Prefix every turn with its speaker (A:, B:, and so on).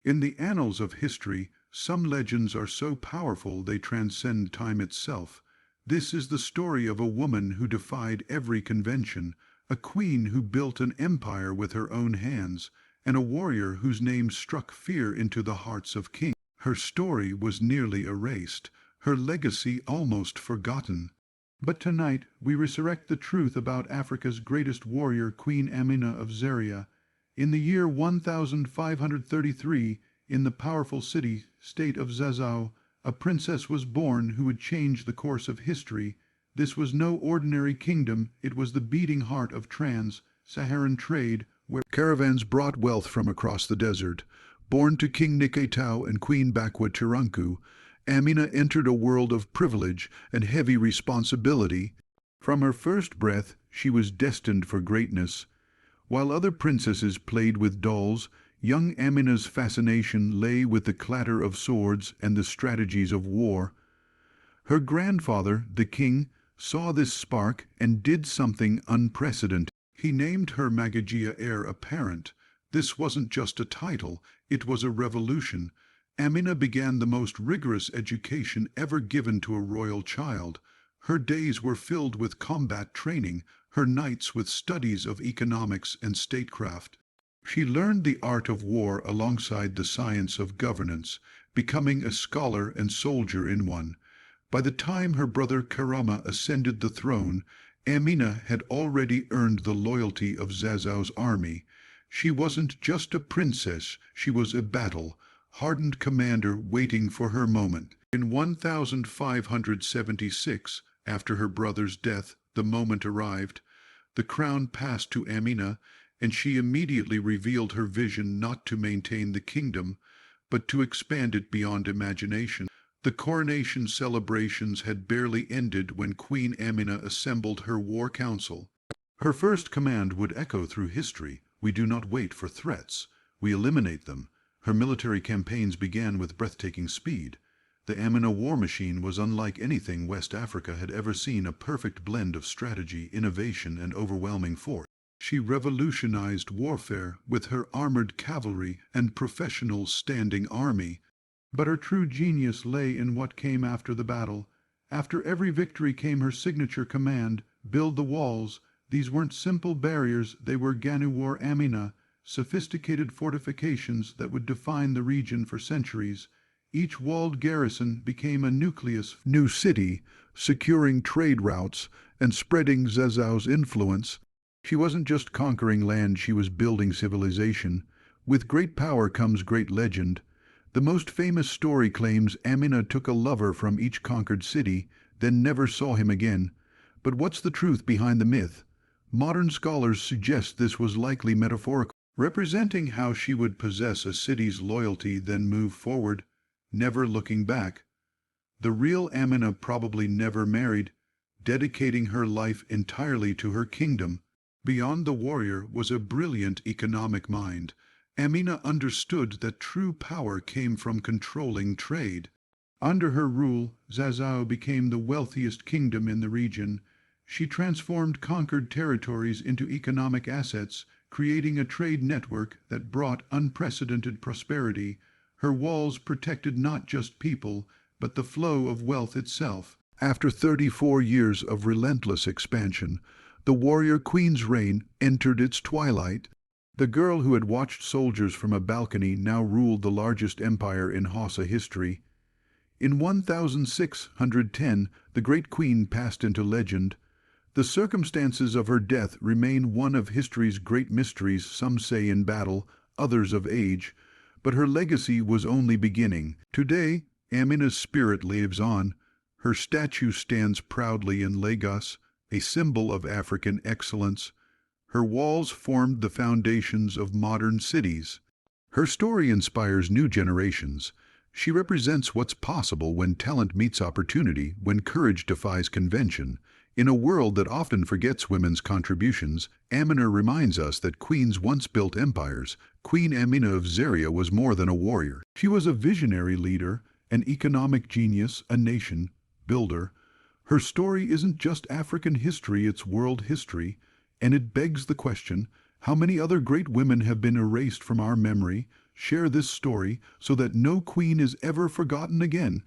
A: In the annals of history, some legends are so powerful they transcend time itself. This is the story of a woman who defied every convention, a queen who built an empire with her own hands, and a warrior whose name struck fear into the hearts of kings. Her story was nearly erased, her legacy almost forgotten. But tonight we resurrect the truth about Africa's greatest warrior, Queen Amina of Zaria. In the year 1533, in the powerful city-state of Zazau, a princess was born who would change the course of history. This was no ordinary kingdom, it was the beating heart of trans-Saharan trade, where caravans brought wealth from across the desert. Born to King Niketau and Queen Bakwa Tiranku, Amina entered a world of privilege and heavy responsibility. From her first breath, she was destined for greatness. While other princesses played with dolls, young Amina's fascination lay with the clatter of swords and the strategies of war. Her grandfather, the king, saw this spark and did something unprecedented. He named her Magagia heir apparent. This wasn't just a title, it was a revolution. Amina began the most rigorous education ever given to a royal child. Her days were filled with combat training, her nights with studies of economics and statecraft. She learned the art of war alongside the science of governance, becoming a scholar and soldier in one. By the time her brother Karama ascended the throne, Amina had already earned the loyalty of Zazau's army. She wasn't just a princess, she was a battle-hardened commander waiting for her moment. In 1576, after her brother's death, the moment arrived. The crown passed to Amina, and she immediately revealed her vision not to maintain the kingdom, but to expand it beyond imagination. The coronation celebrations had barely ended when Queen Amina assembled her war council. Her first command would echo through history: "We do not wait for threats, we eliminate them." Her military campaigns began with breathtaking speed. The Amina war machine was unlike anything West Africa had ever seen, a perfect blend of strategy, innovation, and overwhelming force. She revolutionized warfare with her armored cavalry and professional standing army. But her true genius lay in what came after the battle. After every victory came her signature command: build the walls. These weren't simple barriers, they were Ganuwar Amina, sophisticated fortifications that would define the region for centuries. Each walled garrison became a nucleus, new city, securing trade routes and spreading Zazau's influence. She wasn't just conquering land, she was building civilization. With great power comes great legend. The most famous story claims Amina took a lover from each conquered city, then never saw him again. But what's the truth behind the myth? Modern scholars suggest this was likely metaphorical, representing how she would possess a city's loyalty, then move forward, never looking back. The real Amina probably never married, dedicating her life entirely to her kingdom. Beyond the warrior was a brilliant economic mind. Amina understood that true power came from controlling trade. Under her rule, Zazau became the wealthiest kingdom in the region. She transformed conquered territories into economic assets, creating a trade network that brought unprecedented prosperity. Her walls protected not just people, but the flow of wealth itself. After 34 years of relentless expansion, the warrior queen's reign entered its twilight. The girl who had watched soldiers from a balcony now ruled the largest empire in Hausa history. In 1610, the great queen passed into legend. The circumstances of her death remain one of history's great mysteries, some say in battle, others of age. But her legacy was only beginning. Today, Amina's spirit lives on. Her statue stands proudly in Lagos, a symbol of African excellence. Her walls formed the foundations of modern cities. Her story inspires new generations. She represents what's possible when talent meets opportunity, when courage defies convention. In a world that often forgets women's contributions, Amina reminds us that queens once built empires. Queen Amina of Zaria was more than a warrior. She was a visionary leader, an economic genius, a nation builder. Her story isn't just African history, it's world history. And it begs the question, how many other great women have been erased from our memory? Share this story so that no queen is ever forgotten again.